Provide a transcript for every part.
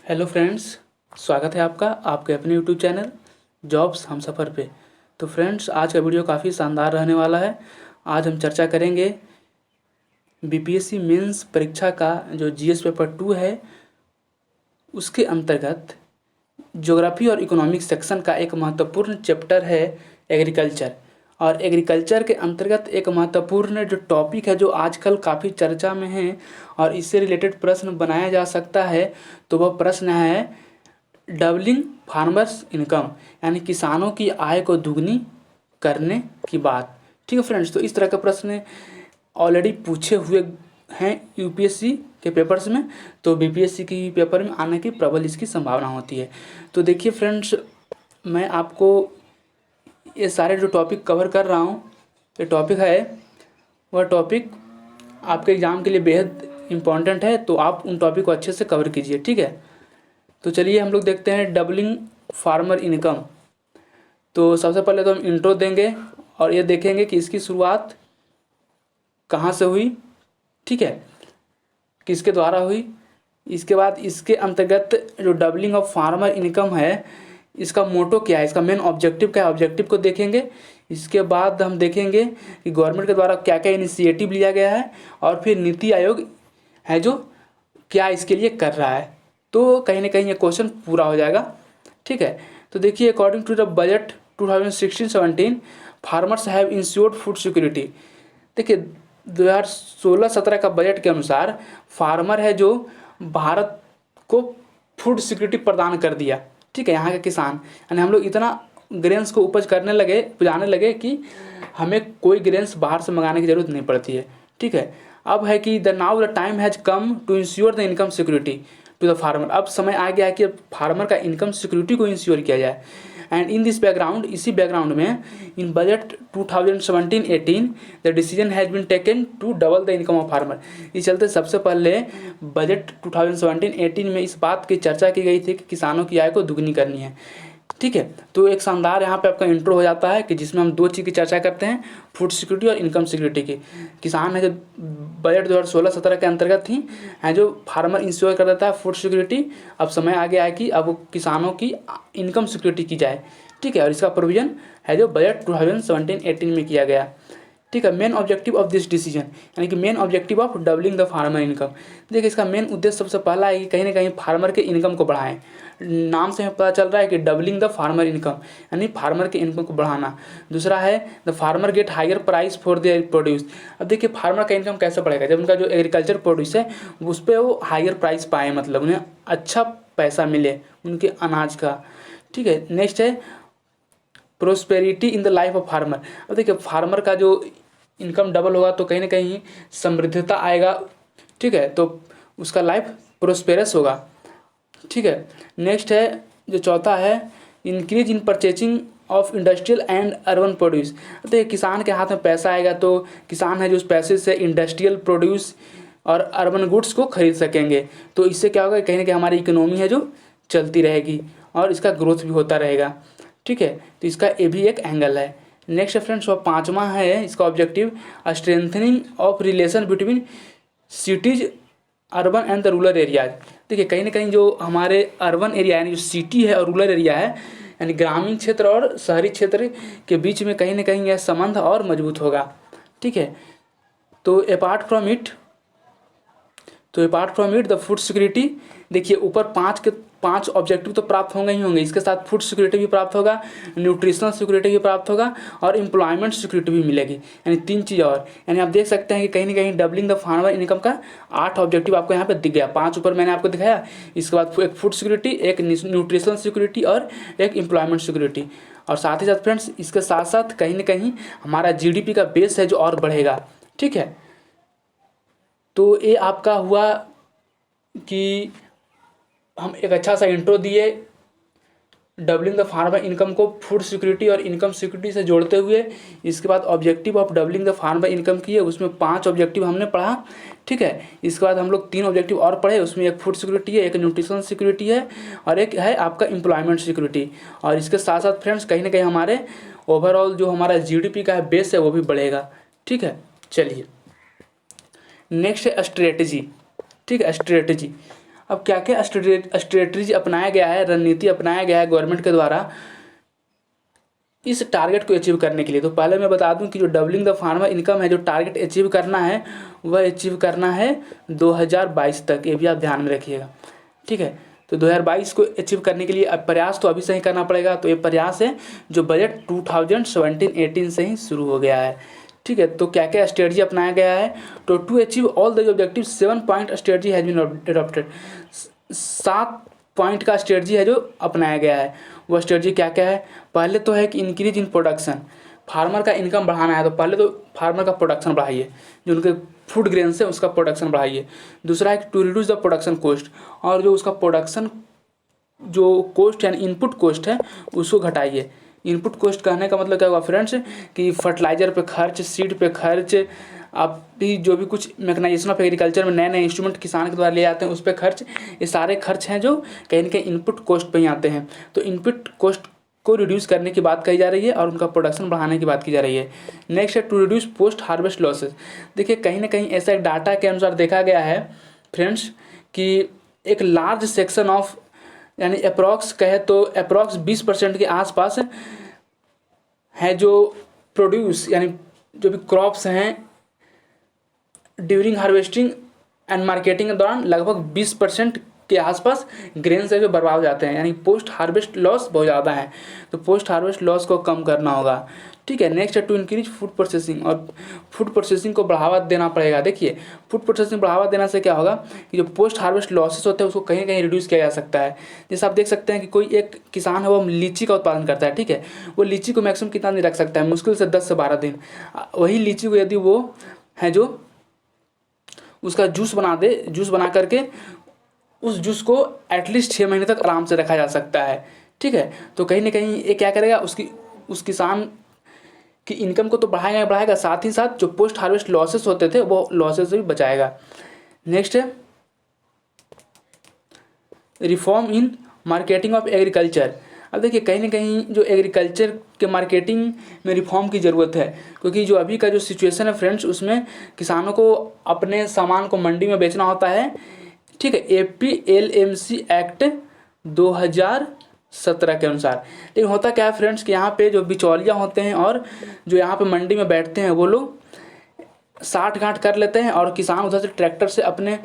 Hello friends, स्वागत है आपका आपके अपने यूट्यूब चैनल जॉब्स हम सफ़र पे। तो फ्रेंड्स, आज का वीडियो काफ़ी शानदार रहने वाला है। आज हम चर्चा करेंगे बीपीएससी मेंस परीक्षा का जो जीएस पेपर 2 है, उसके अंतर्गत ज्योग्राफी और इकोनॉमिक्स सेक्शन का एक महत्वपूर्ण चैप्टर है एग्रीकल्चर। और एग्रीकल्चर के अंतर्गत एक महत्वपूर्ण जो टॉपिक है जो आजकल काफ़ी चर्चा में है और इससे रिलेटेड प्रश्न बनाया जा सकता है, तो वह प्रश्न है डबलिंग फार्मर्स इनकम, यानी किसानों की आय को दुगनी करने की बात। ठीक है फ्रेंड्स, तो इस तरह के प्रश्न ऑलरेडी पूछे हुए हैं यूपीएससी के पेपर्स में, तो बीपीएससी की पेपर में आने की प्रबल इसकी संभावना होती है। तो देखिए फ्रेंड्स, मैं आपको ये सारे जो टॉपिक कवर कर रहा हूँ, ये टॉपिक है वह टॉपिक आपके एग्ज़ाम के लिए बेहद इम्पॉर्टेंट है, तो आप उन टॉपिक को अच्छे से कवर कीजिए। ठीक है, तो चलिए हम लोग देखते हैं डबलिंग फार्मर इनकम। तो सबसे पहले तो हम इंट्रो देंगे और ये देखेंगे कि इसकी शुरुआत कहाँ से हुई, ठीक है, किसके द्वारा हुई। इसके बाद इसके अंतर्गत जो डबलिंग ऑफ फार्मर इनकम है, इसका मोटो क्या है, इसका मेन ऑब्जेक्टिव क्या है, ऑब्जेक्टिव को देखेंगे। इसके बाद हम देखेंगे कि गवर्नमेंट के द्वारा क्या क्या इनिशिएटिव लिया गया है और फिर नीति आयोग है जो क्या इसके लिए कर रहा है। तो कहीं ना कहीं ये क्वेश्चन पूरा हो जाएगा। ठीक है, तो देखिए according to the budget 2016-17 farmers have insured food security. देखिए 2016-17 का बजट के अनुसार फार्मर है जो भारत को फूड सिक्योरिटी प्रदान कर दिया। ठीक है, यहाँ के किसान यानी हम लोग इतना ग्रेन्स को उपजाने लगे कि हमें कोई ग्रेन्स बाहर से मंगाने की ज़रूरत नहीं पड़ती है। ठीक है, अब है कि the now the time has come to insure the income security to the farmer. अब समय आ गया है कि अब फार्मर का इनकम सिक्योरिटी को इंश्योर किया जाए। एंड इन दिस बैकग्राउंड, इसी बैकग्राउंड में in budget 2017-18 the decision has been taken to double the income of farmer. इस चलते सबसे पहले बजट 2017-18 में इस बात की चर्चा की गई थी कि किसानों की आय को दुगनी करनी है। ठीक है, तो एक शानदार यहाँ पे आपका इंट्रो हो जाता है कि जिसमें हम दो चीज़ की चर्चा करते हैं, फूड सिक्योरिटी और इनकम सिक्योरिटी की। किसान है जो बजट 2016-17 के अंतर्गत ही है जो फार्मर इंश्योर कर देता है फूड सिक्योरिटी। अब समय आ गया है कि अब किसानों की इनकम सिक्योरिटी की जाए। ठीक है, और इसका प्रोविजन है जो बजट 2017-18 में किया गया। ठीक है, main objective of this decision, यानी कि main objective of doubling the farmer income. देखिए इसका मेन उद्देश्य सबसे पहला है कि कहीं ना कहीं फार्मर के इनकम को बढ़ाएं। नाम से हमें पता चल रहा है कि डबलिंग द फार्मर इनकम यानी फार्मर के इनकम को बढ़ाना। दूसरा है the farmer get higher price for their produce. अब देखिए फार्मर का इनकम कैसे बढ़ेगा, जब उनका जो एग्रीकल्चर प्रोड्यूस है उस पर वो हायर प्राइस पाए, मतलब उन्हें अच्छा पैसा मिले उनके अनाज का। ठीक है, नेक्स्ट है prosperity in the life of farmer. अब देखिए फार्मर का जो इनकम डबल होगा तो कहीं ना कहीं समृद्धता आएगा। ठीक है, तो उसका लाइफ प्रोस्पेरस होगा। ठीक है, नेक्स्ट है जो चौथा है increase in purchasing of industrial and urban produce. देखिए किसान के हाथ में पैसा आएगा तो किसान है जो उस पैसे से इंडस्ट्रियल प्रोड्यूस और अर्बन गुड्स को खरीद सकेंगे। तो इससे क्या होगा, कहीं ना कहीं हमारी इकोनॉमी है जो चलती रहेगी और इसका ग्रोथ भी होता रहेगा। ठीक है, तो इसका ये भी एक एंगल है। नेक्स्ट फ्रेंड्स, वो पाँचवा है इसका objective strengthening of relation between cities urban and the rural areas. देखिए कहीं ना कहीं जो हमारे अर्बन एरिया यानी जो सिटी है और रूरल एरिया है यानी ग्रामीण क्षेत्र और शहरी क्षेत्र के बीच में कहीं ना कहीं यह संबंध और मजबूत होगा। ठीक है, तो apart from it the food security. देखिए ऊपर पाँच ऑब्जेक्टिव तो प्राप्त होंगे ही होंगे, इसके साथ फूड सिक्योरिटी भी प्राप्त होगा, न्यूट्रिशनल सिक्योरिटी भी प्राप्त होगा और एम्प्लॉयमेंट सिक्योरिटी भी मिलेगी, यानी तीन चीज़ और। यानी आप देख सकते हैं कि कहीं ना कहीं डबलिंग द फार्मर इनकम का 8 ऑब्जेक्टिव आपको यहाँ पे दिख गया। 5 ऊपर मैंने आपको दिखाया, इसके बाद एक फूड सिक्योरिटी, एक न्यूट्रिशनल सिक्योरिटी और एक एम्प्लॉयमेंट सिक्योरिटी। और साथ ही साथ फ्रेंड्स इसके साथ साथ कहीं ना कहीं हमारा जीडीपी का बेस है जो और बढ़ेगा। ठीक है, तो ये आपका हुआ कि हम एक अच्छा सा इंट्रो दिए डबलिंग द फार्मर इनकम को फूड सिक्योरिटी और इनकम सिक्योरिटी से जोड़ते हुए। इसके बाद objective of doubling the farmer income की है, उसमें 5 ऑब्जेक्टिव हमने पढ़ा। ठीक है, इसके बाद हम लोग 3 ऑब्जेक्टिव और पढ़े, उसमें एक फूड सिक्योरिटी है, एक न्यूट्रिशनल सिक्योरिटी है और एक है आपका एम्प्लॉयमेंट सिक्योरिटी। और इसके साथ साथ फ्रेंड्स कहीं ना कहीं हमारे ओवरऑल जो हमारा जीडीपी का है बेस है वो भी बढ़ेगा। ठीक है, चलिए नेक्स्ट है स्ट्रेटजी। ठीक है, स्ट्रेटजी। अब क्या क्या स्ट्रेटजी अपनाया गया है, रणनीति अपनाया गया है गवर्नमेंट के द्वारा इस टारगेट को अचीव करने के लिए। तो पहले मैं बता दूं कि जो डबलिंग द फार्मर इनकम है, जो टारगेट अचीव करना है वह अचीव करना है 2022 तक, ये भी आप ध्यान में रखिएगा, ठीक है। तो 2022 को अचीव करने के लिए अब प्रयास तो अभी से ही करना पड़ेगा। तो ये प्रयास है जो बजट 2017-18 से ही शुरू हो गया है, ठीक है। तो क्या क्या स्ट्रेटजी अपनाया गया है, तो to achieve all the objective 7 point strategy has been adopted, 7 point का स्ट्रेटजी है जो अपनाया गया है। वो स्ट्रेटजी क्या क्या है, पहले तो है कि इंक्रीज इन प्रोडक्शन, फार्मर का इनकम बढ़ाना है तो पहले तो फार्मर का प्रोडक्शन बढ़ाइए, जो उनके फूड ग्रेन्स है उसका प्रोडक्शन बढ़ाइए। दूसरा है कि to reduce the production cost, और जो उसका प्रोडक्शन जो कॉस्ट है, इनपुट कॉस्ट है, उसको घटाइए। इनपुट कॉस्ट कहने का मतलब क्या हुआ फ्रेंड्स, कि फर्टिलाइजर पे खर्च, सीड पे खर्च, आप भी जो भी कुछ मैकेनाइजेशन ऑफ एग्रीकल्चर में नए नए इंस्ट्रूमेंट किसान के द्वारा ले आते हैं उस पर खर्च, ये सारे खर्च हैं जो कहीं ना कहीं इनपुट कॉस्ट पे ही आते हैं। तो इनपुट कॉस्ट को रिड्यूस करने की बात कही जा रही है और उनका प्रोडक्शन बढ़ाने की बात की जा रही है। नेक्स्ट है to reduce post harvest losses. देखिए कहीं ना कहीं ऐसा एक डाटा के अनुसार देखा गया है फ्रेंड्स कि एक लार्ज सेक्शन ऑफ, यानी अप्रॉक्स कहे तो अप्रॉक्स 20% के आसपास है जो प्रोड्यूस, यानी जो भी क्रॉप्स हैं ड्यूरिंग हार्वेस्टिंग एंड मार्केटिंग के दौरान लगभग 20% के आसपास ग्रेन्स है जो बर्बाद हो जाते हैं, यानी पोस्ट हार्वेस्ट लॉस बहुत ज़्यादा है। तो पोस्ट हार्वेस्ट लॉस को कम करना होगा, ठीक है। नेक्स्ट है टू इंक्रीज फूड प्रोसेसिंग, और फूड प्रोसेसिंग को बढ़ावा देना पड़ेगा। देखिए फूड प्रोसेसिंग बढ़ावा देने से क्या होगा कि जो पोस्ट हार्वेस्ट लॉसेस होते हैं उसको कहीं कहीं रिड्यूस किया जा सकता है। जैसे आप देख सकते हैं कि कोई एक किसान है वो लीची का उत्पादन करता है, ठीक है। वो लीची को मैक्सिमम कितना दिन रख सकता है, मुश्किल से 10 से 12 दिन। वही लीची को यदि वो है जो उसका जूस बना दे, जूस बना करके उस जूस को एटलीस्ट 6 महीने तक आराम से रखा जा सकता है, ठीक है। तो कहीं ना कहीं ये क्या करेगा, उस किसान की इनकम को तो बढ़ाएगा, साथ ही साथ जो पोस्ट हार्वेस्ट लॉसेस होते थे वो लॉसेस से भी बचाएगा। नेक्स्ट है reform in marketing of agriculture. अब देखिए कहीं ना कहीं जो एग्रीकल्चर के मार्केटिंग में रिफॉर्म की ज़रूरत है, क्योंकि जो अभी का जो सिचुएशन है फ्रेंड्स उसमें किसानों को अपने सामान को मंडी में बेचना होता है, ठीक है, APLMC एक्ट 2017 के अनुसार। लेकिन होता क्या है फ्रेंड्स कि यहाँ पे जो बिचौलिया होते हैं और जो यहाँ पे मंडी में बैठते हैं वो लोग साठ गांठ कर लेते हैं, और किसान उधर से ट्रैक्टर से अपने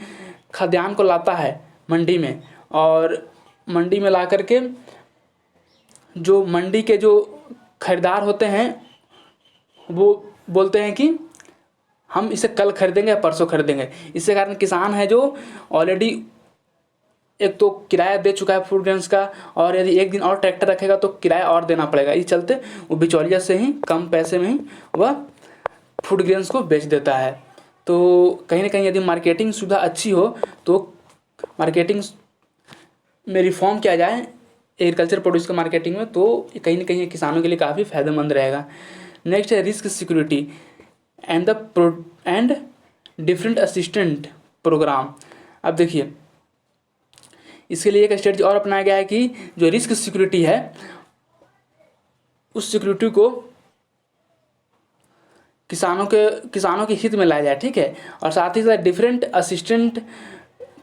खाद्यान्न को लाता है मंडी में, और मंडी में ला करके जो मंडी के जो खरीदार होते हैं वो बोलते हैं कि हम इसे कल खरीदेंगे या परसों खरीदेंगे। इससे कारण किसान है जो ऑलरेडी एक तो किराया दे चुका है फूड ग्रेन्स का, और यदि एक दिन और ट्रैक्टर रखेगा तो किराया और देना पड़ेगा। इस चलते वो बिचौलिया से ही कम पैसे में ही वह फूड ग्रेन्स को बेच देता है। तो कहीं ना कहीं यदि मार्केटिंग सुविधा अच्छी हो तो मार्केटिंग में रिफॉर्म किया जाए एग्रीकल्चर प्रोड्यूस के मार्केटिंग में, तो कहीं ना कहीं किसानों के लिए काफ़ी फायदेमंद रहेगा। नेक्स्ट है risk security and different assistant programme. अब देखिए इसके लिए एक स्ट्रेटजी और अपनाया गया है कि जो रिस्क सिक्योरिटी है उस सिक्योरिटी को किसानों के हित में लाया जाए, ठीक है। और साथ ही साथ डिफरेंट असिस्टेंट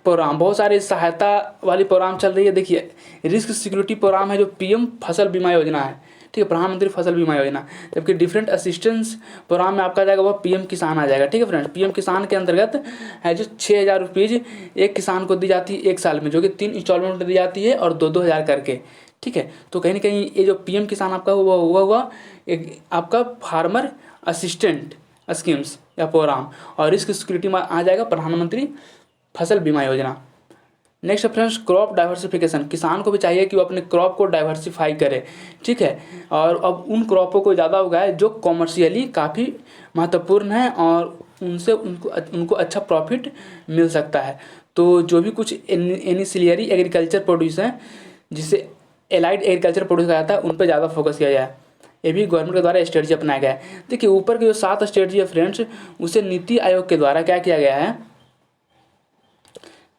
प्रोग्राम, बहुत सारे सहायता वाली प्रोग्राम चल रही है। देखिए रिस्क सिक्योरिटी प्रोग्राम है जो PM फसल बीमा योजना है, ठीक है, प्रधानमंत्री फसल बीमा योजना। जबकि डिफरेंट असिस्टेंस प्रोग्राम में आपका आ जाएगा वह PM किसान आ जाएगा, ठीक है फ्रेंड्स। PM किसान के अंतर्गत है जो 6,000 रुपीज़ एक किसान को दी जाती है एक साल में, जो कि 3 इंस्टॉलमेंट में दी जाती है और 2-2 हज़ार करके, ठीक है। तो कहीं ना कहीं ये जो PM किसान आपका हुआ एक आपका फार्मर असिस्टेंट स्कीम्स या प्रोग्राम, और रिस्क सिक्योरिटी में आ जाएगा प्रधानमंत्री फसल बीमा योजना। नेक्स्ट फ्रेंड्स क्रॉप डाइवर्सिफिकेशन, किसान को भी चाहिए कि वो अपने क्रॉप को डाइवर्सिफाई करे, ठीक है, और अब उन क्रॉपों को ज़्यादा उगाए जो कॉमर्शियली काफ़ी महत्वपूर्ण है और उनसे उनको अच्छा प्रॉफिट मिल सकता है। तो जो भी कुछ एनिसिलियरी एग्रीकल्चर प्रोड्यूस हैं जिसे एलाइड एग्रीकल्चर प्रोड्यूस कहा जाता है उन पर ज़्यादा फोकस किया जाए, ये भी गवर्नमेंट के द्वारा स्ट्रेटजी अपनाया गया है। देखिए ऊपर की जो 7 स्ट्रेटजी है फ्रेंड्स उसे नीति आयोग के द्वारा क्या किया गया है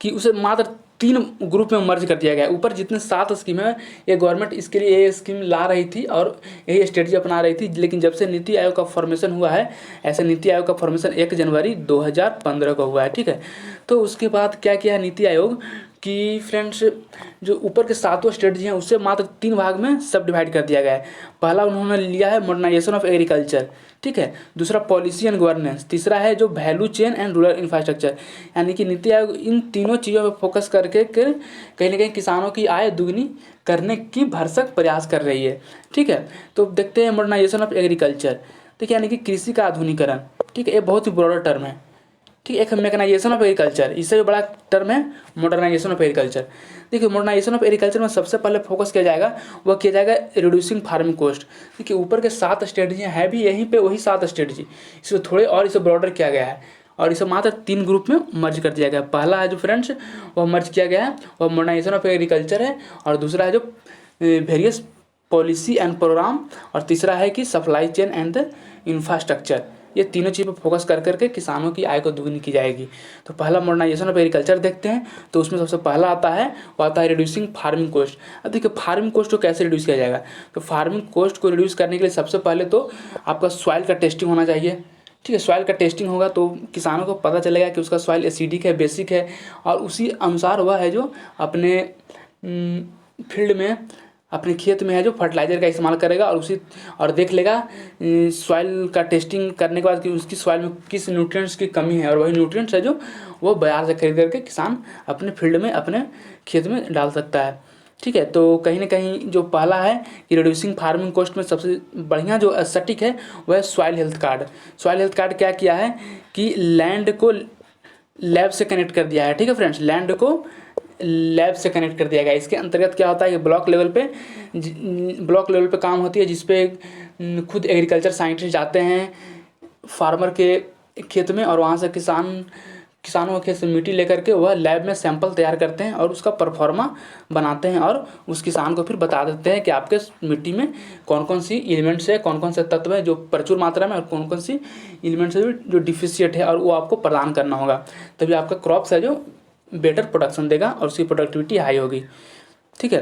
कि उसे मात्र 3 ग्रुप में मर्ज कर दिया गया है। ऊपर जितने 7 स्कीम है ये गवर्नमेंट इसके लिए ये स्कीम ला रही थी और यही स्ट्रेटजी अपना रही थी, लेकिन जब से नीति आयोग का फॉर्मेशन हुआ है, ऐसे नीति आयोग का फॉर्मेशन 1 जनवरी 2015 को हुआ है, ठीक है। तो उसके बाद क्या किया नीति आयोग कि फ्रेंड्स जो ऊपर के सातों स्टेट हैं उससे मात्र 3 भाग में सब डिवाइड कर दिया गया है। पहला उन्होंने लिया है मॉडर्नाइजेशन ऑफ एग्रीकल्चर, ठीक है। दूसरा पॉलिसी एंड गवर्नेंस, तीसरा है जो value chain and rural infrastructure, यानी कि नीति आयोग इन तीनों चीज़ों पर फोकस करके कहीं ना कहीं किसानों की आय दुगनी करने की भरसक प्रयास कर रही है, ठीक है। तो देखते हैं मॉडर्नाइजेशन ऑफ एग्रीकल्चर, ठीक है, यानी कि कृषि का आधुनिकरण, ठीक है। ये बहुत ही ब्रॉडर टर्म है, ठीक है। एक मैकेनाइजेशन ऑफ एग्रीकल्चर, इससे भी बड़ा टर्म है मॉडर्नाइजेशन ऑफ एग्रीकल्चर। देखिए मॉडर्नाइजेशन ऑफ एग्रीकल्चर में सबसे पहले फोकस किया जाएगा, वह किया जाएगा रिड्यूसिंग फार्मिंग कॉस्ट। देखिए ऊपर के 7 स्ट्रेटजी हैं भी यहीं पे वही 7 स्ट्रेटजी, इसमें थोड़े और इसे ब्रॉडर किया गया है और इसे मात्र 3 ग्रुप में मर्ज कर दिया गया। पहला है जो फ्रेंड्स वह मर्ज किया गया है वह मॉडर्नाइजेशन ऑफ एग्रीकल्चर है, और दूसरा है जो वेरियस पॉलिसी एंड प्रोग्राम, और तीसरा है कि supply chain and the infrastructure. ये तीनों चीज़ पर फोकस कर करके किसानों की आय को दुगनी की जाएगी। तो पहला मॉडर्नाइजेशन ऑफ एग्रीकल्चर देखते हैं, तो उसमें सबसे पहला आता है वो आता है रिड्यूसिंग फार्मिंग कॉस्ट। अब देखिए फार्मिंग कॉस्ट को कैसे रिड्यूस किया जाएगा, तो फार्मिंग कॉस्ट को रिड्यूस करने के लिए सबसे पहले तो आपका सॉइल का टेस्टिंग होना चाहिए, ठीक है। सॉइल का टेस्टिंग होगा तो किसानों को पता चलेगा कि उसका सॉइल एसिडिक है, बेसिक है, और उसी अनुसार वह है जो अपने फील्ड में अपने खेत में है जो फर्टिलाइज़र का इस्तेमाल करेगा, और देख लेगा सॉइल का टेस्टिंग करने के बाद कि उसकी सॉइल में किस न्यूट्रिएंट्स की कमी है, और वही न्यूट्रिएंट्स है जो वो बाजार से खरीद करके किसान अपने फील्ड में अपने खेत में डाल सकता है, ठीक है। तो कहीं ना कहीं जो पहला है कि रिड्यूसिंग फार्मिंग कॉस्ट में सबसे बढ़िया जो सटीक है वह है soil health card. Soil health card क्या किया है कि लैंड को लैब से कनेक्ट कर दिया है, ठीक है फ्रेंड्स, लैंड को लैब से कनेक्ट कर दिया गया। इसके अंतर्गत क्या होता है कि ब्लॉक लेवल पे काम होती है, जिसपे खुद एग्रीकल्चर साइंटिस्ट जाते हैं फार्मर के खेत में, और वहाँ से किसानों के खेत से मिट्टी लेकर के वह लैब में सैंपल तैयार करते हैं और उसका परफॉर्मा बनाते हैं, और उस किसान को फिर बता देते हैं कि आपके मिट्टी में कौन कौन सी एलिमेंट्स है, कौन कौन से तत्व है जो प्रचुर मात्रा में, और कौन कौन सी एलिमेंट्स है जो डिफिशिएंट है, और वो आपको प्रदान करना होगा। तभी आपका क्रॉप्स है जो बेटर प्रोडक्शन देगा और उसकी प्रोडक्टिविटी हाई होगी, ठीक है।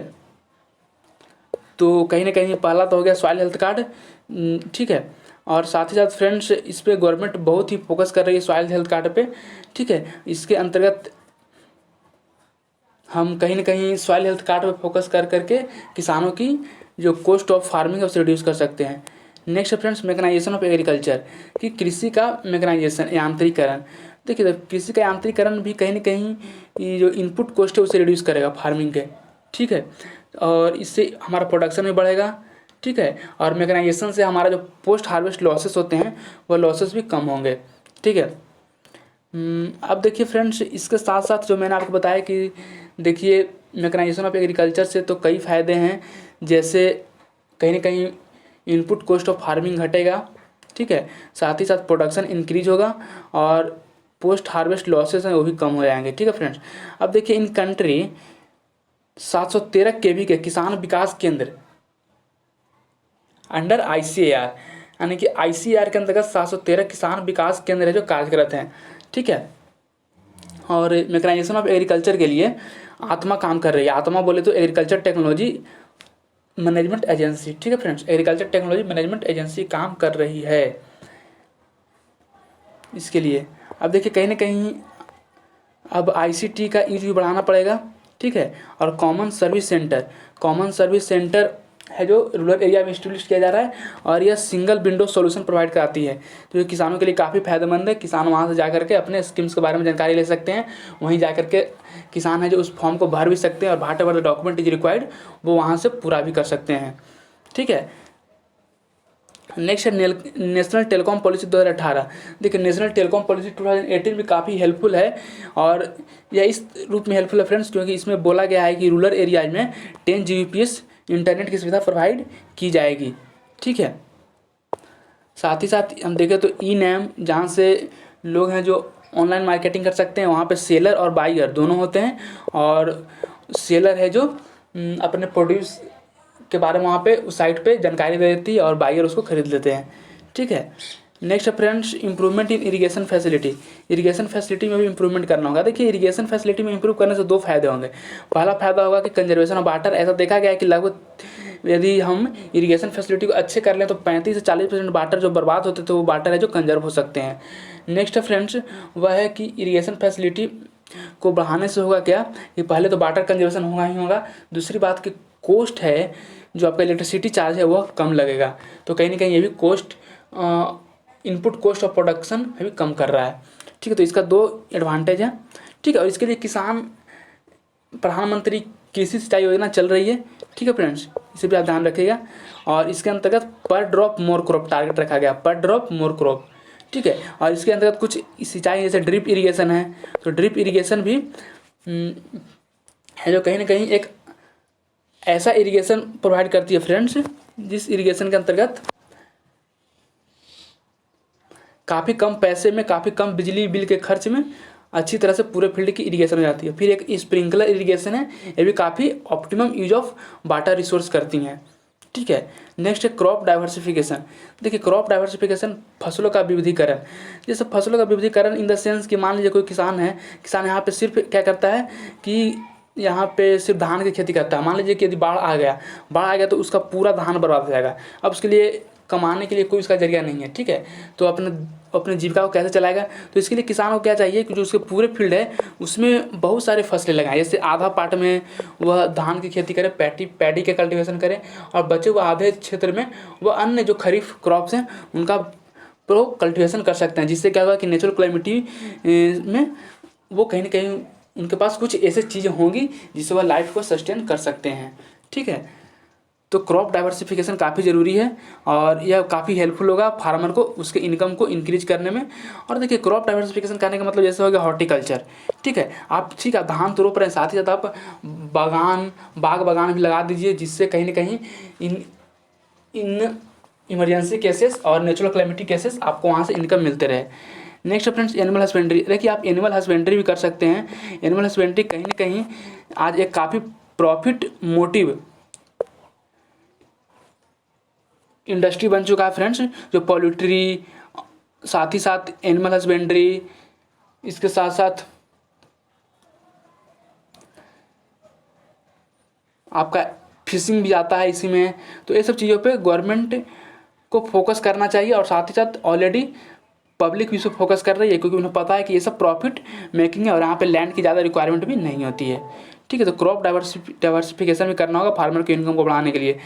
तो कहीं ना कहीं पहला तो हो गया सॉइल हेल्थ कार्ड, ठीक है। और साथ ही साथ फ्रेंड्स इस पर गवर्नमेंट बहुत ही फोकस कर रही है सॉइल हेल्थ कार्ड पे, ठीक है। इसके अंतर्गत हम कहीं ना कहीं सॉइल हेल्थ कार्ड पे फोकस कर करके किसानों की जो कॉस्ट ऑफ फार्मिंग है उसे रिड्यूस कर सकते हैं। Next friends mechanisation of agriculture, कि कृषि का मैकेनाइजेशन यांत्रिकरण। देखिए कृषि का यांत्रिकरण भी कहीं ना कहीं ये जो इनपुट कॉस्ट है उसे रिड्यूस करेगा फार्मिंग के, ठीक है, और इससे हमारा प्रोडक्शन भी बढ़ेगा, ठीक है। और मैकेनाइजेशन से हमारा जो पोस्ट हार्वेस्ट लॉसेस होते हैं वह लॉसेस भी कम होंगे, ठीक है। अब देखिए फ्रेंड्स इसके साथ साथ जो मैंने आपको बताया कि देखिए मैकेनाइजेशन ऑफ एग्रीकल्चर से तो कई फ़ायदे हैं, जैसे कहीं ना कहीं इनपुट कॉस्ट ऑफ फार्मिंग घटेगा, ठीक है, साथ ही साथ प्रोडक्शन इंक्रीज होगा, और पोस्ट हार्वेस्ट लॉसेस हैं वो भी कम हो जाएंगे, ठीक है फ्रेंड्स। अब देखिए इन कंट्री 713 kV के किसान विकास केंद्र अंडर ICAR, यानी कि ICAR के अंतर्गत 713 किसान विकास केंद्र है जो कार्यरत हैं, ठीक है। और मैकेनाइजेशन ऑफ एग्रीकल्चर के लिए आत्मा काम कर रही है। आत्मा बोले तो एग्रीकल्चर टेक्नोलॉजी मैनेजमेंट एजेंसी, ठीक है friends, agriculture technology management agency काम कर रही है इसके लिए। अब देखिए कहीं ना कहीं अब ICT का यूज भी बढ़ाना पड़ेगा, ठीक है। और कॉमन सर्विस सेंटर है जो रूरल एरिया में इस्टेब्लिश किया जा रहा है, और यह सिंगल विंडो सॉल्यूशन प्रोवाइड कराती है, तो ये किसानों के लिए काफ़ी फायदेमंद है। किसान वहाँ से जा करके अपने स्कीम्स के बारे में जानकारी ले सकते हैं, वहीं जा करके किसान है जो उस फॉर्म को भर भी सकते हैं, और whatever the document is required वो वहाँ से पूरा भी कर सकते हैं, ठीक है। नेक्स्ट है नेशनल टेलीकॉम पॉलिसी 2018। देखिए नेशनल टेलीकॉम पॉलिसी 2018 भी काफ़ी हेल्पफुल है, और यह इस रूप में हेल्पफुल है फ्रेंड्स क्योंकि इसमें बोला गया है कि रूरल एरियाज में 10 Gbps इंटरनेट की सुविधा प्रोवाइड की जाएगी, ठीक है। साथ ही साथ हम देखें तो ई-नैम, जहाँ से लोग हैं जो ऑनलाइन मार्केटिंग कर सकते हैं, वहाँ पे सेलर और बायर दोनों होते हैं, और सेलर है जो अपने प्रोड्यूस के बारे में वहाँ पे उस साइट पे जानकारी दे देती है, और बायर उसको खरीद लेते हैं, ठीक है। Next friends improvement in irrigation facility में भी इंप्रूवमेंट करना होगा। देखिए इरिगेशन फैसिलिटी में इंप्रूव करने से 2 फायदे होंगे। पहला फायदा होगा कि कंजर्वेशन ऑफ वाटर, ऐसा देखा गया है कि लगभग यदि हम इरिगेशन फैसिलिटी को अच्छे कर लें तो 35 से 40% वाटर जो बर्बाद होते थे वो वाटर है जो कंजर्व हो सकते हैं। नेक्स्ट फ्रेंड्स वह है कि इरिगेशन फैसिलिटी को बढ़ाने से होगा क्या कि पहले तो वाटर कंजर्वेशन होगा ही होगा, दूसरी बात की कॉस्ट है जो आपका इलेक्ट्रिसिटी चार्ज है वह कम लगेगा। तो कहीं ना कहीं ये भी cost, input cost of production भी कम कर रहा है। ठीक है, तो इसका 2 एडवांटेज है। ठीक है, और इसके लिए किसान प्रधानमंत्री कृषि सिंचाई योजना चल रही है। ठीक है फ्रेंड्स, इसे भी आप ध्यान रखिएगा। और इसके अंतर्गत पर ड्रॉप मोर क्रॉप टारगेट रखा गया, पर ड्रॉप मोर क्रॉप। ठीक है, और इसके अंतर्गत कुछ सिंचाई जैसे ड्रिप इरिगेशन है, तो ड्रिप इरिगेशन भी है जो कहीं ना कहीं एक ऐसा इरिगेशन प्रोवाइड करती है फ्रेंड्स, जिस इरिगेशन के अंतर्गत काफ़ी कम पैसे में, काफ़ी कम बिजली बिल के खर्च में अच्छी तरह से पूरे फील्ड की इरिगेशन हो जाती है। फिर एक स्प्रिंकलर इरिगेशन है, ये भी काफ़ी optimum use of water resource करती हैं। ठीक है, नेक्स्ट है क्रॉप डाइवर्सिफिकेशन। देखिए क्रॉप डाइवर्सिफिकेशन फसलों का विविधीकरण। जैसे फसलों का विविधीकरण इन द सेंस कि मान लीजिए कोई किसान है, किसान यहाँ पे सिर्फ क्या करता है कि यहाँ पे सिर्फ धान की खेती करता है। मान लीजिए कि यदि बाढ़ आ गया तो उसका पूरा धान बर्बाद हो जाएगा। अब उसके लिए कमाने के लिए कोई उसका जरिया नहीं है। ठीक है, तो अपने जीविका को कैसे चलाएगा? तो इसके लिए किसान को क्या चाहिए कि जो उसके पूरे फील्ड है उसमें बहुत सारे फसलें लगाएं। जैसे आधा पार्ट में वह धान की खेती करे, पैडी के कल्टीवेशन करें, और बचे हुए आधे क्षेत्र में वह अन्य जो खरीफ क्रॉप्स हैं उनका कल्टीवेशन कर सकते हैं। जिससे क्या होगा कि नेचुरल क्लाइमेटी में वो कहीं ना कहीं उनके पास कुछ ऐसी चीज़ें होंगी जिससे वह लाइफ को सस्टेन कर सकते हैं। ठीक है, तो क्रॉप डाइवर्सिफिकेशन काफ़ी ज़रूरी है और यह काफ़ी हेल्पफुल होगा फार्मर को उसके इनकम को इंक्रीज करने में। और देखिए क्रॉप डाइवर्सिफिकेशन करने का मतलब जैसे हो गया हॉर्टिकल्चर। ठीक है, आप ठीक है धान तो रोप रहे हैं, साथ ही साथ आप बाग बगान भी लगा दीजिए, जिससे कहीं ना कहीं इन इमरजेंसी केसेस और नेचुरल क्लैमिटी केसेस आपको वहाँ से इनकम मिलते रहे। Next friends animal husbandry. देखिए आप एनिमल हस्बेंड्री भी कर सकते हैं। एनिमल हस्बेंड्री कहीं ना कहीं आज एक काफ़ी प्रॉफिट मोटिव इंडस्ट्री बन चुका है फ्रेंड्स, जो पोल्ट्री, साथ ही साथ एनिमल हस्बेंड्री, इसके साथ साथ आपका फिशिंग भी आता है इसी में। तो ये सब चीज़ों पे गवर्नमेंट को फोकस करना चाहिए और साथ ही साथ ऑलरेडी पब्लिक भी इस पर फोकस कर रही है, क्योंकि उन्हें पता है कि ये सब प्रॉफिट मेकिंग है और यहाँ पे लैंड की ज़्यादा रिक्वायरमेंट भी नहीं होती है। ठीक है, तो क्रॉप डाइवर्सिफिकेशन भी करना होगा फार्मर की इनकम को बढ़ाने के लिए।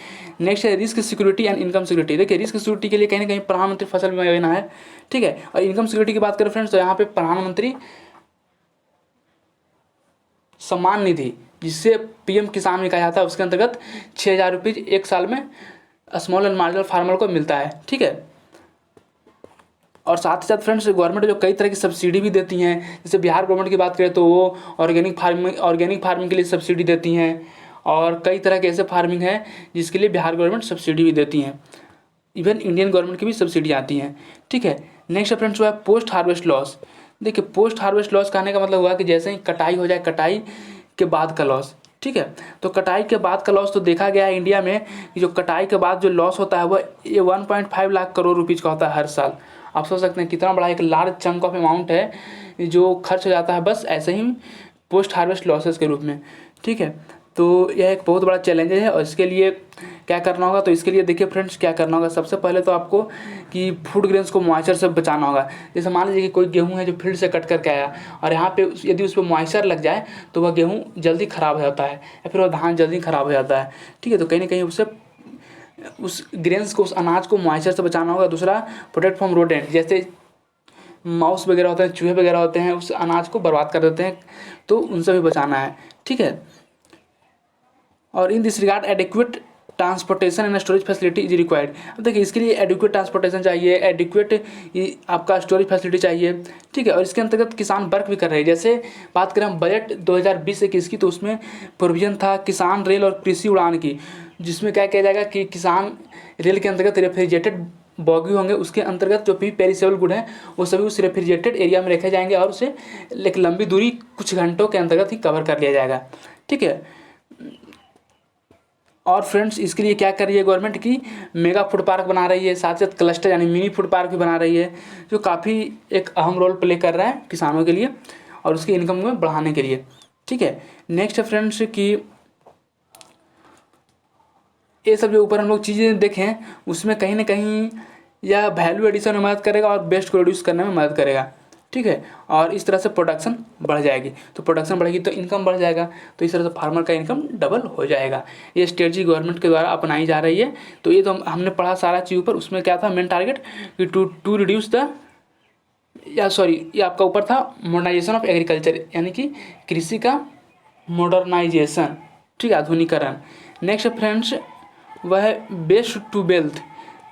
नेक्स्ट है risk security and income security. देखिए रिस्क सिक्योरिटी के लिए कहीं ना कहीं प्रधानमंत्री फसल बीमा योजना है। ठीक है, और इनकम सिक्योरिटी की बात करें फ्रेंड्स तो यहाँ पे प्रधानमंत्री सम्मान निधि, जिससे पीएम किसान भी कहा जाता है, उसके अंतर्गत 6,000 रुपये एक साल में स्मॉल एंड मार्जिनल फार्मर को मिलता है। ठीक है, और साथ ही साथ फ्रेंड्स गवर्नमेंट जो कई तरह की सब्सिडी भी देती हैं। जैसे बिहार गवर्नमेंट की बात करें तो वो ऑर्गेनिक फार्मिंग के लिए सब्सिडी देती हैं, और कई तरह के ऐसे फार्मिंग है जिसके लिए बिहार गवर्नमेंट सब्सिडी भी देती हैं। इवन इंडियन गवर्नमेंट की भी सब्सिडी आती हैं। ठीक है, नेक्स्ट फ्रेंड्स हुआ पोस्ट हार्वेस्ट लॉस। देखिए पोस्ट हार्वेस्ट लॉस कहने का मतलब हुआ कि जैसे ही कटाई हो जाए, कटाई के बाद का लॉस। ठीक है, तो कटाई के बाद का लॉस तो देखा गया है इंडिया में कि जो कटाई के बाद जो लॉस होता है वह 1.5 लाख करोड़ रुपीज़ का होता है हर साल। आप सोच सकते हैं कितना बड़ा एक लार्ज चंक ऑफ अमाउंट है जो खर्च हो जाता है बस ऐसे ही पोस्ट हार्वेस्ट लॉसेस के रूप में। ठीक है, तो यह एक बहुत बड़ा चैलेंज है और इसके लिए क्या करना होगा? तो इसके लिए देखिए फ्रेंड्स क्या करना होगा, सबसे पहले तो आपको कि फूड ग्रेन्स को मॉइस्चर से बचाना होगा। जैसे मान लीजिए कि कोई गेहूं है जो फील्ड से कट करके आया और यहाँ पे यदि उस पर मॉइस्चर लग जाए तो वह गेहूं जल्दी ख़राब हो जाता है या फिर वह धान जल्दी ख़राब हो जाता है। ठीक है, तो कहीं ना कहीं उससे उस ग्रेन्स को, उस अनाज को मॉइस्चर से बचाना होगा। दूसरा प्रोटेक्ट फ्रॉम रोडेंट, जैसे माउस वगैरह होते हैं, चूहे वगैरह होते हैं, उस अनाज को बर्बाद कर देते हैं, तो उनसे भी बचाना है। ठीक है, और in this regard adequate transportation and storage facility is required. अब देखिए इसके लिए एडिक्वेट ट्रांसपोर्टेशन चाहिए, एडिक्वेट आपका स्टोरेज फैसिलिटी चाहिए। ठीक है, और इसके अंतर्गत किसान वर्क भी कर रहे हैं। जैसे बात करें हम बजट 2020-21 की, तो उसमें प्रोविजन था किसान रेल और कृषि उड़ान की, जिसमें क्या किया जाएगा कि किसान रेल के अंतर्गत रेफ्रिजरेटेड बॉगी होंगे, उसके अंतर्गत जो भी पेरिसेबल गुड है वो सभी उस रेफ्रिजरेटेड एरिया में रखे जाएंगे और उसे एक लंबी दूरी कुछ घंटों के अंतर्गत ही कवर कर लिया जाएगा। ठीक है, और फ्रेंड्स इसके लिए क्या कर रही है गवर्नमेंट की मेगा फूड पार्क बना रही है, साथ साथ क्लस्टर यानी मिनी फूड पार्क भी बना रही है, जो काफ़ी एक अहम रोल प्ले कर रहा है किसानों के लिए और उसकी इनकम में बढ़ाने के लिए। ठीक है, नेक्स्ट है फ्रेंड्स कि ये सब जो ऊपर हम लोग चीज़ें देखें उसमें कहीं ना कहीं यह वैल्यू एडिशन में मदद करेगा और बेस्ट प्रोड्यूस करने में मदद करेगा। ठीक है। और इस तरह से प्रोडक्शन बढ़ जाएगी, तो प्रोडक्शन बढ़ेगी तो इनकम बढ़ जाएगा, तो इस तरह से फार्मर का इनकम डबल हो जाएगा। ये स्ट्रेटजी गवर्नमेंट के द्वारा अपनाई जा रही है। तो ये तो हमने पढ़ा सारा चीज़ ऊपर। उसमें क्या था मेन टारगेट कि टू रिड्यूस द ये आपका ऊपर था मॉडर्नाइजेशन ऑफ एग्रीकल्चर, यानी कि कृषि का मॉडर्नाइजेशन, ठीक है, आधुनिकरण। नेक्स्ट फ्रेंड्स वह है बेस्ट टू वेल्थ।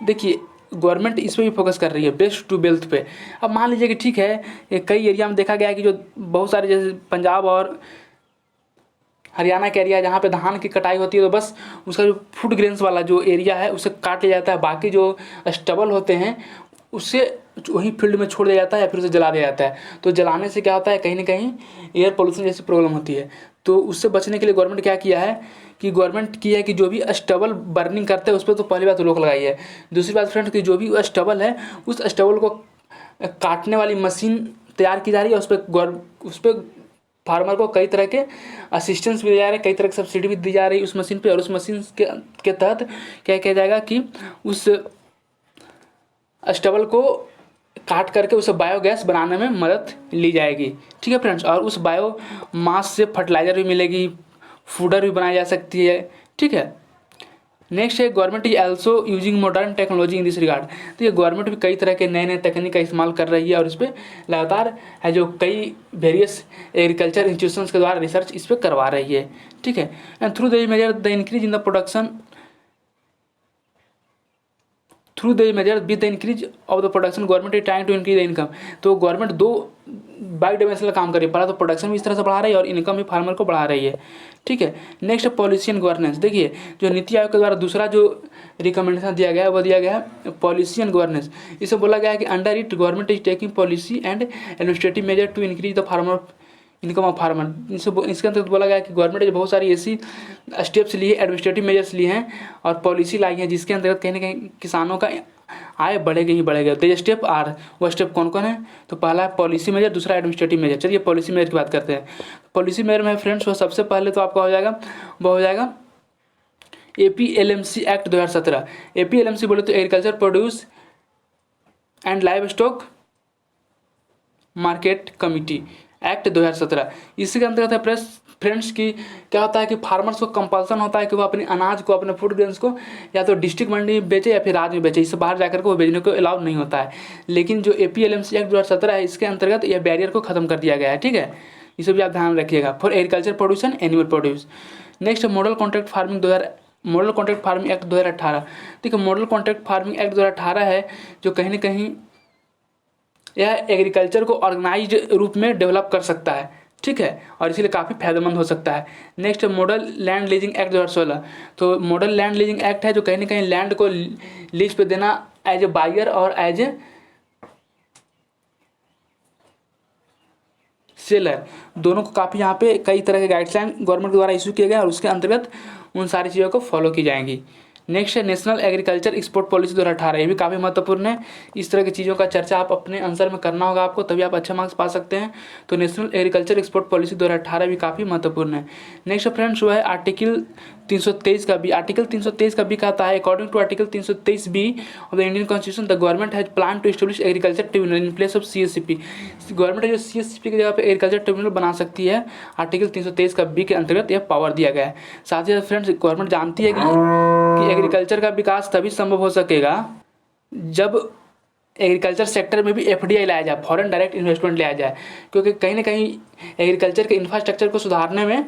देखिए गवर्नमेंट इस पर भी फोकस कर रही है, बेस्ट टू वेल्थ पे। अब मान लीजिए कि ठीक है, ये कई एरिया में देखा गया है कि जो बहुत सारे जैसे पंजाब और हरियाणा के एरिया जहाँ पे धान की कटाई होती है, तो बस उसका जो फूड ग्रेन्स वाला जो एरिया है उसे काट लिया जाता है, बाकी जो स्टबल होते हैं उससे वहीं फील्ड में छोड़ दिया जाता है या फिर उसे जला दिया जाता है। तो जलाने से क्या होता है, कहीं ना कहीं एयर पोल्यूशन जैसी प्रॉब्लम होती है। तो उससे बचने के लिए गवर्नमेंट क्या किया है कि गवर्नमेंट की है कि जो भी स्टबल बर्निंग करते हैं उस पर तो पहली बात तो रोक लगाई है। दूसरी बात फ्रेंड कि जो भी स्टबल है उस स्टबल को काटने वाली मशीन तैयार की जा रही है। उस पर फार्मर को कई तरह के असिस्टेंस भी दिए जा रहे हैं, कई तरह की सब्सिडी भी दी जा रही है उस मशीन पे। और उस मशीन के तहत क्या किया जाएगा कि उस स्टबल को काट करके उसे बायोगैस बनाने में मदद ली जाएगी, ठीक है फ्रेंड्स। और उस बायो मास से फर्टिलाइज़र भी मिलेगी, फूडर भी बनाई जा सकती है, ठीक है। नेक्स्ट है government is also using modern technology in this regard. तो ये गवर्नमेंट भी कई तरह के नए नए तकनीक का इस्तेमाल कर रही है और इस पर लगातार है जो कई वेरियस एग्रीकल्चर इंस्टीट्यूशंस के द्वारा रिसर्च इस पर करवा रही है, ठीक है। And through the measure the increase in the production through the measure with the increase of the production government is trying to increase the income. तो गवर्नमेंट दो बाई डायमेंशनल काम कर रही है, पहला तो प्रोडक्शन भी इस तरह से बढ़ा रही है और इनकम भी फार्मर को बढ़ा रही है, ठीक है। Next policy and governance. देखिए जो नीति आयोग के द्वारा दूसरा जो रिकमेंडेशन दिया गया है वो दिया गया है पॉलिसी एंड गवर्नेंस। इसे बोला गया है कि under it government is taking policy and administrative measure to increase the farmer income of farmer. इसके अंतर्गत बोला गया है कि गवर्नमेंट ने बहुत सारी ऐसी स्टेप्स लिए, एडमिनिस्ट्रेटिव मेजर्स लिए हैं और पॉलिसी लाई है जिसके अंतर्गत कहीं ना कहीं किसानों का आय बढ़ेगा ही बढ़ेगा। तो ये स्टेप आर, वो स्टेप कौन कौन है, तो पहला है पॉलिसी मेजर, दूसरा एडमिनिस्ट्रेटिव मेजर। चलिए पॉलिसी मेजर की बात करते हैं। पॉलिसी मेजर में फ्रेंड्स वो सबसे पहले तो आपका वो हो जाएगा APLMC एक्ट 2017। APLMC बोले तो agriculture produce and live stock market committee act 2017। इसके अंतर्गत है फ्रेंड्स की क्या होता है कि फार्मर्स को कंपल्सन होता है कि वो अपने अनाज को, अपने फूड ग्रेन्स को या तो डिस्ट्रिक्ट मंडी में बेचे या फिर राज्य में बेचे, इससे बाहर जाकर के वो बेचने को अलाउ नहीं होता है। लेकिन जो APLMC एक्ट 2017 है इसके अंतर्गत यह बैरियर को खत्म कर दिया गया है, ठीक है। इसे भी आप ध्यान रखिएगा for agriculture produce and animal produce. Next model contract farming act 2018। देखिए मॉडल कॉन्ट्रैक्ट फार्मिंग एक्ट 2018 है जो कहीं ना कहीं यह एग्रीकल्चर को ऑर्गेनाइज्ड रूप में डेवलप कर सकता है, ठीक है, और इसीलिए काफ़ी फायदेमंद हो सकता है। Next model land leasing act 2016। तो मॉडल लैंड लीजिंग एक्ट है जो कहीं ना कहीं लैंड को लीज पे देना एज ए बायर और एज ए सेलर, दोनों को काफ़ी यहाँ पे कई तरह के गाइडलाइन गवर्नमेंट के द्वारा इशू किए गए और उसके अंतर्गत उन सारी चीज़ों को फॉलो की जाएंगी। नेक्स्ट है नेशनल एग्रीकल्चर एक्सपोर्ट पॉलिसी 2018। ये भी काफ़ी महत्वपूर्ण है। इस तरह की चीज़ों का चर्चा आप अपने आंसर में करना होगा आपको, तभी आप अच्छे मार्क्स पा सकते हैं। तो नेशनल एग्रीकल्चर एक्सपोर्ट पॉलिसी 2018 भी काफ़ी महत्वपूर्ण है। नेक्स्ट फ्रेंड्स वो है आर्टिकल 323 का भी। आर्टिकल 323 का भी कहता है according to article 323 B of the Indian constitution the government has plan to establish agriculture tribunal in place of CSCP। Government जो CSCP की जगह पे एग्रीकल्चर ट्रिब्यूनल बना सकती है, आर्टिकल 323 का बी के अंतर्गत यह पावर दिया गया है। साथ ही साथ फ्रेंड्स गवर्नमेंट जानती है कि एग्रीकल्चर का विकास तभी संभव हो सकेगा जब एग्रीकल्चर सेक्टर में भी FDI लाया जाए, फॉरेन डायरेक्ट इन्वेस्टमेंट लाया जाए, क्योंकि कहीं ना कहीं एग्रीकल्चर के इंफ्रास्ट्रक्चर को सुधारने में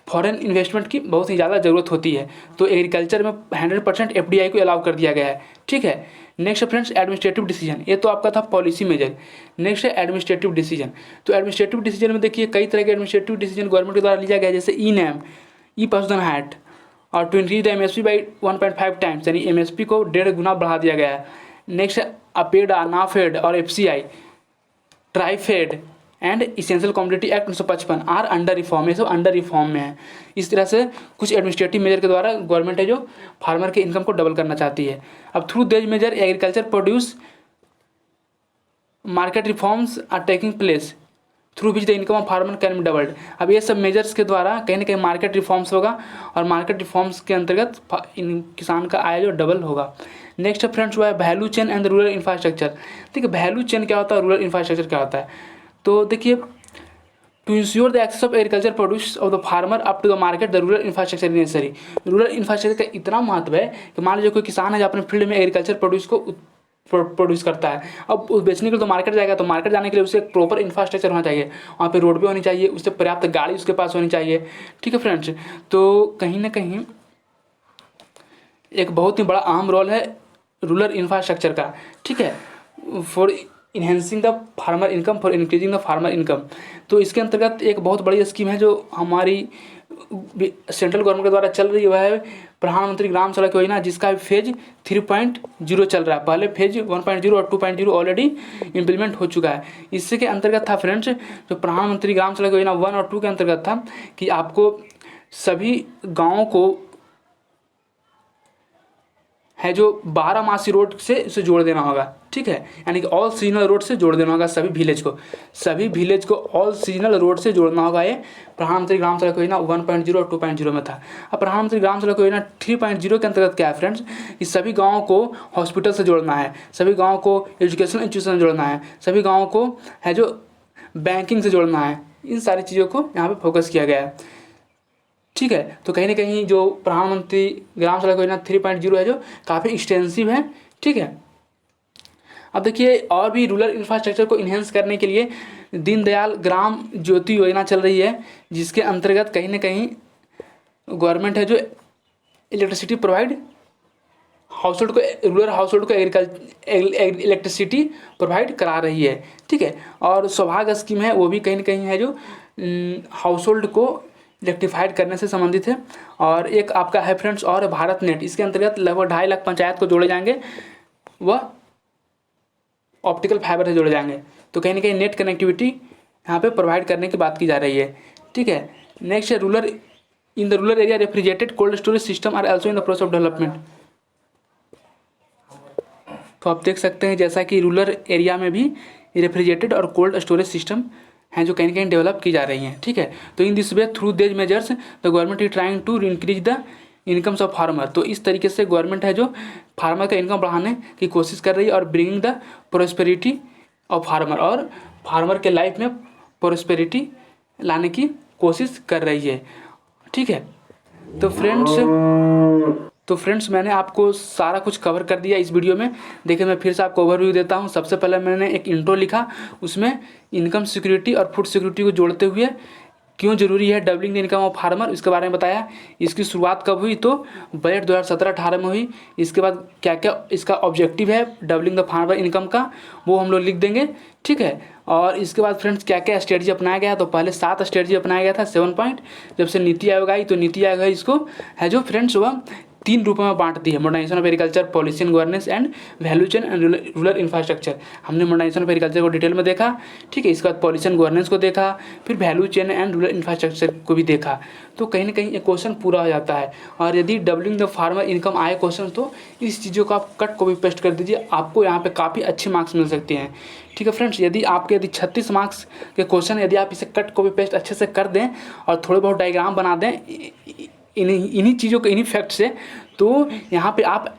फॉरेन इन्वेस्टमेंट की बहुत ही ज़्यादा ज़रूरत होती है। तो एग्रीकल्चर में 100% FDI को अलाउ कर दिया गया है, ठीक है। Next friends administrative decision. ये तो आपका था पॉलिसी मेजर। नेक्स्ट है एडमिनिस्ट्रेटिव डिसीजन। तो एडमिनिस्ट्रेटिव डिसीजन में देखिए कई तरह के एडमिनिस्ट्रेटिव डिसीजन गवर्नमेंट के द्वारा लिया गया है, जैसे ई-नैम, ई पशुधन हैट, और to increase the MSP by 1.5 times, यानी MSP को 1.5 गुना बढ़ा दिया गया है। नेक्स्ट अपेडा, नाफेड और FCI, TRIFED and essential commodity act 1955 are under reform. ये सब अंडर रिफॉर्म में है। इस तरह से कुछ एडमिनिस्ट्रेटिव मेजर के द्वारा गवर्नमेंट है जो फार्मर के इनकम को डबल करना चाहती है। अब through this measure agriculture produce market reforms are taking place through which the income of farmer can be doubled. अब ये सब मेजर्स के द्वारा कहीं ना कहीं मार्केट रिफॉर्म्स होगा और मार्केट रिफॉर्म्स के अंतर्गत किसान का आय जो डबल होगा। नेक्स्ट है फ्रेंड्स वो है value chain and rural infrastructure. देखिए वैल्यू चेन क्या होता है, रूरल इंफ्रास्ट्रक्चर क्या होता है। तो देखिए to insure the access of agriculture produce of the farmer up to the market the rural infrastructure necessary. Rural infrastructure का इतना महत्व है कि मान लीजिए कोई किसान है जो अपने फील्ड में एग्रीकल्चर प्रोड्यूस को प्रोड्यूस करता है, अब उस बेचने के लिए तो मार्केट जाएगा, तो मार्केट जाने के लिए उसे एक प्रॉपर इंफ्रास्ट्रक्चर होना चाहिए, वहाँ पे रोड भी होनी चाहिए, उससे पर्याप्त गाड़ी उसके पास होनी चाहिए। ठीक है फ्रेंड्स, तो कहीं ना कहीं एक बहुत ही बड़ा अहम रोल है रूरल इंफ्रास्ट्रक्चर का। ठीक है, for enhancing the farmer income, for increasing the farmer income. तो इसके अंतर्गत एक बहुत बड़ी स्कीम है जो हमारी सेंट्रल गवर्नमेंट के द्वारा चल रही है, वह है प्रधानमंत्री ग्राम सड़क योजना, जिसका फेज 3.0 चल रहा है। पहले फेज 1.0 और 2.0 ऑलरेडी इम्प्लीमेंट हो चुका है। इससे के अंतर्गत था फ्रेंड्स, जो प्रधानमंत्री ग्राम सड़क योजना 1 और 2 के अंतर्गत था कि आपको सभी गाँवों को है जो 12मासी रोड से उसे जोड़ देना होगा। ठीक है, यानी कि ऑल सीजनल रोड से जोड़ देना होगा सभी विलेज को ऑल सीजनल रोड से जोड़ना होगा। ये प्रधानमंत्री ग्राम सड़क योजना 1.0 और 2.0 में था। अब प्रधानमंत्री ग्राम सड़क योजना 3.0 के अंतर्गत क्या है फ्रेंड्स, कि सभी गाँवों को हॉस्पिटल से जोड़ना है, सभी गाँवों को एजुकेशनल इंस्टीट्यूशन से जोड़ना है, सभी गाँवों को है जो बैंकिंग से जोड़ना है। इन सारी चीज़ों को यहाँ पर फोकस किया गया है। ठीक है, तो कहीं ना कहीं जो प्रधानमंत्री ग्राम सड़क योजना 3.0 है जो काफ़ी एक्सटेंसिव है। ठीक है, अब देखिए और भी रूरल इंफ्रास्ट्रक्चर को इन्हेंस करने के लिए दीनदयाल ग्राम ज्योति योजना चल रही है, जिसके अंतर्गत कहीं ना कहीं गवर्नमेंट है जो इलेक्ट्रिसिटी प्रोवाइड हाउस होल्ड को, रूरल हाउस होल्ड को इलेक्ट्रिसिटी प्रोवाइड करा रही है। ठीक है, और सौभाग्य स्कीम है वो भी कहीं ना कहीं है जो हाउस होल्ड को इलेक्ट्रीफाइड करने से संबंधित है। और एक आपका है फ्रेंड्स और भारत नेट, इसके अंतर्गत लगभग 2.5 लाख पंचायत को जोड़े जाएंगे, वह ऑप्टिकल फाइबर से जोड़े जाएंगे। तो कहीं ना कहीं नेट कनेक्टिविटी यहाँ पे प्रोवाइड करने की बात की जा रही है। ठीक है, नेक्स्ट है rural in the rural area refrigerated cold storage system are also in the process of development. तो आप देख सकते हैं जैसा कि रूरल एरिया में भी रेफ्रिजरेटेड और कोल्ड स्टोरेज सिस्टम हैं जो कहीं ना कहीं डेवलप की जा रही हैं। ठीक है, तो in this way through these measures the government is trying to increase the incomes of farmer. तो इस तरीके से गवर्नमेंट है जो फार्मर का इनकम बढ़ाने की कोशिश कर रही है और bringing the prosperity of farmer, और फार्मर के लाइफ में प्रोस्पेरिटी लाने की कोशिश कर रही है। ठीक है, तो फ्रेंड्स मैंने आपको सारा कुछ कवर कर दिया इस वीडियो में। देखिए मैं फिर से आपको ओवरव्यू देता हूँ। सबसे पहले मैंने एक इंट्रो लिखा, उसमें इनकम सिक्योरिटी और फूड सिक्योरिटी को जोड़ते हुए क्यों जरूरी है doubling the income of farmer, इसके बारे में बताया। इसकी शुरुआत कब हुई, तो बजट 2017-18 में हुई। इसके बाद क्या क्या इसका ऑब्जेक्टिव है डबलिंग द फार्मर इनकम का, वो हम लोग लिख देंगे। ठीक है, और इसके बाद फ्रेंड्स क्या क्या स्ट्रेटजी अपनाया गया, तो पहले 7 स्ट्रेटजी अपनाया गया था, 7 पॉइंट। जब से नीति आयोग आई तो नीति आयोग है इसको है जो फ्रेंड्स वह 3 रूपों में बांट दी है, modernisation of agriculture, policy and governance and value chain and rural infrastructure. हमने मॉडर्नाइजेशन ऑफ एग्रीकल्चर को डिटेल में देखा। ठीक है, इसके बाद पॉलिसी एंड गवर्नेंस को देखा, फिर value chain and rural infrastructure को भी देखा। तो कहीं ना कहीं ये क्वेश्चन पूरा हो जाता है। और यदि डबलिंग द फार्मर इनकम आए क्वेश्चन, तो इस चीज़ों को आप कट कॉपी पेस्ट कर दीजिए, आपको यहाँ पे काफ़ी अच्छे मार्क्स मिल सकते हैं। ठीक है फ्रेंड्स, यदि 36 मार्क्स के क्वेश्चन यदि आप इसे कट कॉपी पेस्ट अच्छे से कर दें और थोड़े बहुत डायग्राम बना दें इन्हीं चीज़ों के, इन्हीं फैक्ट से, तो यहाँ पे आप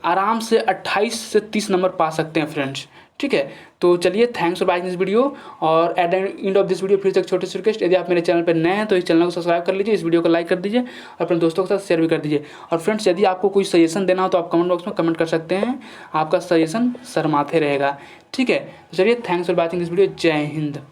आराम से 28 से 30 नंबर पा सकते हैं फ्रेंड्स। ठीक है, तो चलिए thanks for watching this video. और at the end of this video फिर से एक छोटी सी रिक्वेस्ट, यदि आप मेरे चैनल पर नए हैं तो इस चैनल को सब्सक्राइब कर लीजिए, इस वीडियो को लाइक कर दीजिए और अपने दोस्तों के साथ शेयर भी कर दीजिए। और फ्रेंड्स यदि आपको कोई सजेशन देना हो तो आप कमेंट बॉक्स में कमेंट कर सकते हैं, आपका सजेशन शर्माते रहेगा। ठीक है, तो चलिए thanks for watching this video. जय हिंद।